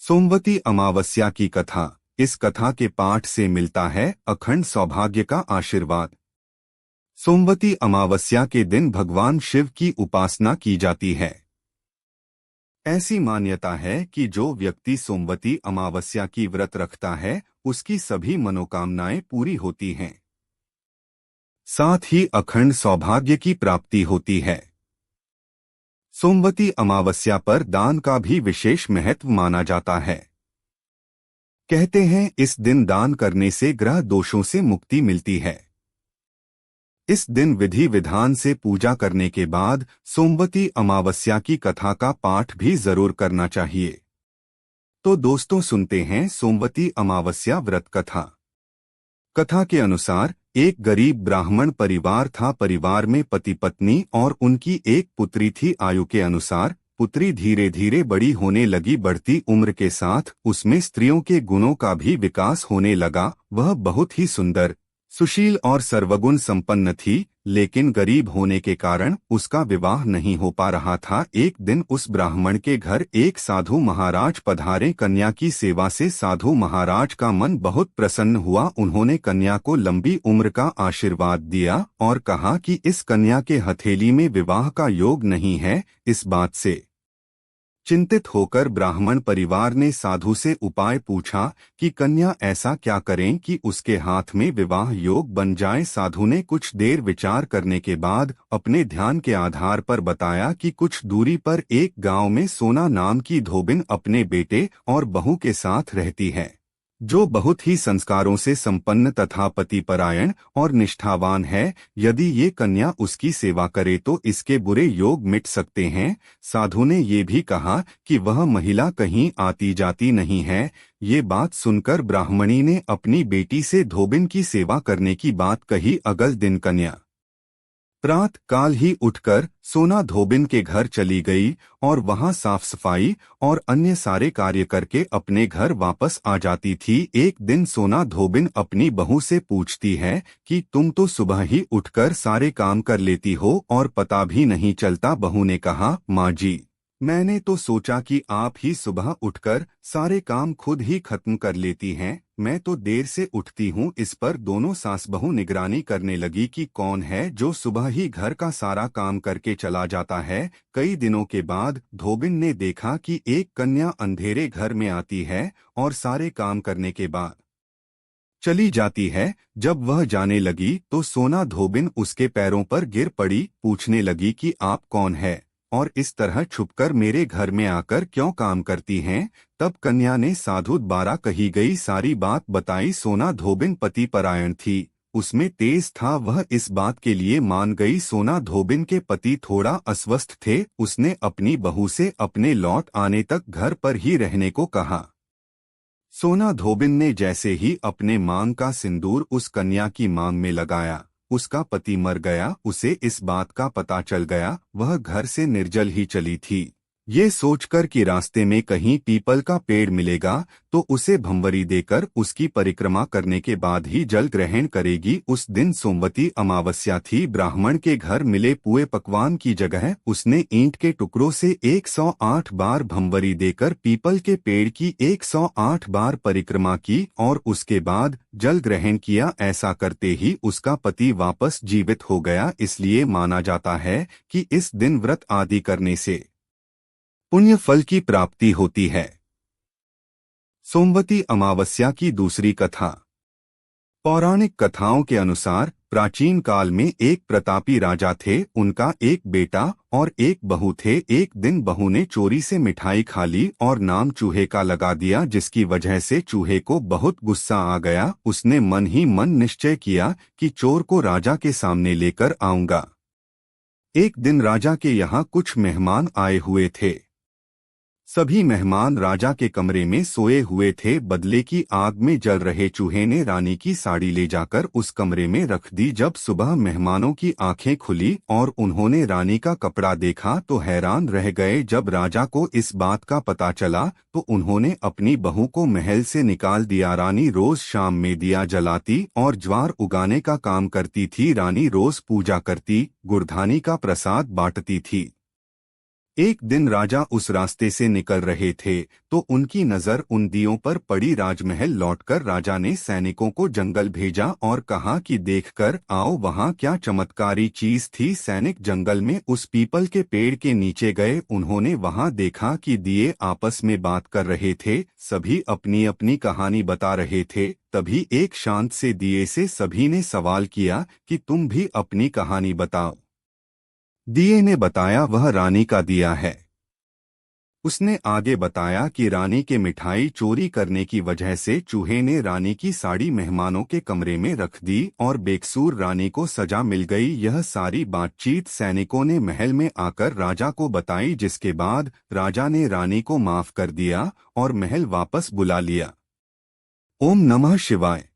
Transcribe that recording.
सोमवती अमावस्या की कथा। इस कथा के पाठ से मिलता है अखंड सौभाग्य का आशीर्वाद। सोमवती अमावस्या के दिन भगवान शिव की उपासना की जाती है। ऐसी मान्यता है कि जो व्यक्ति सोमवती अमावस्या की व्रत रखता है उसकी सभी मनोकामनाएं पूरी होती हैं, साथ ही अखंड सौभाग्य की प्राप्ति होती है। सोमवती अमावस्या पर दान का भी विशेष महत्व माना जाता है। कहते हैं इस दिन दान करने से ग्रह दोषों से मुक्ति मिलती है। इस दिन विधि विधान से पूजा करने के बाद सोमवती अमावस्या की कथा का पाठ भी जरूर करना चाहिए। तो दोस्तों सुनते हैं सोमवती अमावस्या व्रत कथा। कथा के अनुसार एक गरीब ब्राह्मण परिवार था। परिवार में पति पत्नी और उनकी एक पुत्री थी। आयु के अनुसार पुत्री धीरे धीरे बड़ी होने लगी। बढ़ती उम्र के साथ उसमें स्त्रियों के गुणों का भी विकास होने लगा। वह बहुत ही सुंदर, सुशील और सर्वगुण संपन्न थी, लेकिन गरीब होने के कारण उसका विवाह नहीं हो पा रहा था। एक दिन उस ब्राह्मण के घर एक साधु महाराज पधारे। कन्या की सेवा से साधु महाराज का मन बहुत प्रसन्न हुआ। उन्होंने कन्या को लंबी उम्र का आशीर्वाद दिया और कहा कि इस कन्या के हथेली में विवाह का योग नहीं है। इस बात से चिंतित होकर ब्राह्मण परिवार ने साधु से उपाय पूछा कि कन्या ऐसा क्या करें कि उसके हाथ में विवाह योग बन जाए। साधु ने कुछ देर विचार करने के बाद अपने ध्यान के आधार पर बताया कि कुछ दूरी पर एक गांव में सोना नाम की धोबिन अपने बेटे और बहू के साथ रहती है, जो बहुत ही संस्कारों से संपन्न तथा पतिपरायण और निष्ठावान है। यदि ये कन्या उसकी सेवा करे तो इसके बुरे योग मिट सकते हैं। साधु ने ये भी कहा कि वह महिला कहीं आती जाती नहीं है। ये बात सुनकर ब्राह्मणी ने अपनी बेटी से धोबिन की सेवा करने की बात कही। अगले दिन कन्या प्रात काल ही उठकर सोना धोबिन के घर चली गई और वहां साफ सफाई और अन्य सारे कार्य करके अपने घर वापस आ जाती थी। एक दिन सोना धोबिन अपनी बहू से पूछती है कि तुम तो सुबह ही उठकर सारे काम कर लेती हो और पता भी नहीं चलता। बहू ने कहा, माँ जी, मैंने तो सोचा कि आप ही सुबह उठकर सारे काम खुद ही खत्म कर लेती हैं। मैं तो देर से उठती हूँ। इस पर दोनों सास बहू निगरानी करने लगी कि कौन है जो सुबह ही घर का सारा काम करके चला जाता है। कई दिनों के बाद धोबिन ने देखा कि एक कन्या अंधेरे घर में आती है और सारे काम करने के बाद चली जाती है। जब वह जाने लगी तो सोना धोबिन उसके पैरों पर गिर पड़ी। पूछने लगी कि आप कौन है और इस तरह छुपकर मेरे घर में आकर क्यों काम करती हैं। तब कन्या ने साधु द्वारा कही गई सारी बात बताई। सोना धोबिन पति परायण थी, उसमें तेज था, वह इस बात के लिए मान गई। सोना धोबिन के पति थोड़ा अस्वस्थ थे। उसने अपनी बहू से अपने लौट आने तक घर पर ही रहने को कहा। सोना धोबिन ने जैसे ही अपने मांग का सिंदूर उस कन्या की मांग में लगाया, उसका पति मर गया। उसे इस बात का पता चल गया। वह घर से निर्जल ही चली थी। ये सोचकर कि रास्ते में कहीं पीपल का पेड़ मिलेगा तो उसे भंवरी देकर उसकी परिक्रमा करने के बाद ही जल ग्रहण करेगी। उस दिन सोमवती अमावस्या थी। ब्राह्मण के घर मिले पुए पकवान की जगह उसने ईंट के टुकड़ों से 108 बार भंवरी देकर पीपल के पेड़ की 108 बार परिक्रमा की और उसके बाद जल ग्रहण किया। ऐसा करते ही उसका पति वापस जीवित हो गया। इसलिए माना जाता है कि इस दिन व्रत आदि करने से पुण्य फल की प्राप्ति होती है। सोमवती अमावस्या की दूसरी कथा। पौराणिक कथाओं के अनुसार प्राचीन काल में एक प्रतापी राजा थे। उनका एक बेटा और एक बहू थे। एक दिन बहू ने चोरी से मिठाई खा ली और नाम चूहे का लगा दिया, जिसकी वजह से चूहे को बहुत गुस्सा आ गया। उसने मन ही मन निश्चय किया कि चोर को राजा के सामने लेकर आऊंगा। एक दिन राजा के यहाँ कुछ मेहमान आए हुए थे। सभी मेहमान राजा के कमरे में सोए हुए थे। बदले की आग में जल रहे चूहे ने रानी की साड़ी ले जाकर उस कमरे में रख दी। जब सुबह मेहमानों की आंखें खुली और उन्होंने रानी का कपड़ा देखा तो हैरान रह गए। जब राजा को इस बात का पता चला तो उन्होंने अपनी बहू को महल से निकाल दिया। रानी रोज शाम में दिया जलाती और ज्वार उगाने का काम करती थी। रानी रोज पूजा करती, गुड़धानी का प्रसाद बांटती थी। एक दिन राजा उस रास्ते से निकल रहे थे तो उनकी नजर उन दियों पर पड़ी। राजमहल लौटकर राजा ने सैनिकों को जंगल भेजा और कहा कि देखकर आओ वहां क्या चमत्कारी चीज थी। सैनिक जंगल में उस पीपल के पेड़ के नीचे गए। उन्होंने वहां देखा कि दिए आपस में बात कर रहे थे, सभी अपनी अपनी कहानी बता रहे थे। तभी एक शांत से दिए से सभी ने सवाल किया कि तुम भी अपनी कहानी बताओ। दिए ने बताया वह रानी का दिया है। उसने आगे बताया कि रानी के मिठाई चोरी करने की वजह से चूहे ने रानी की साड़ी मेहमानों के कमरे में रख दी और बेकसूर रानी को सजा मिल गई। यह सारी बातचीत सैनिकों ने महल में आकर राजा को बताई, जिसके बाद राजा ने रानी को माफ कर दिया और महल वापस बुला लिया। ओम नमः शिवाय।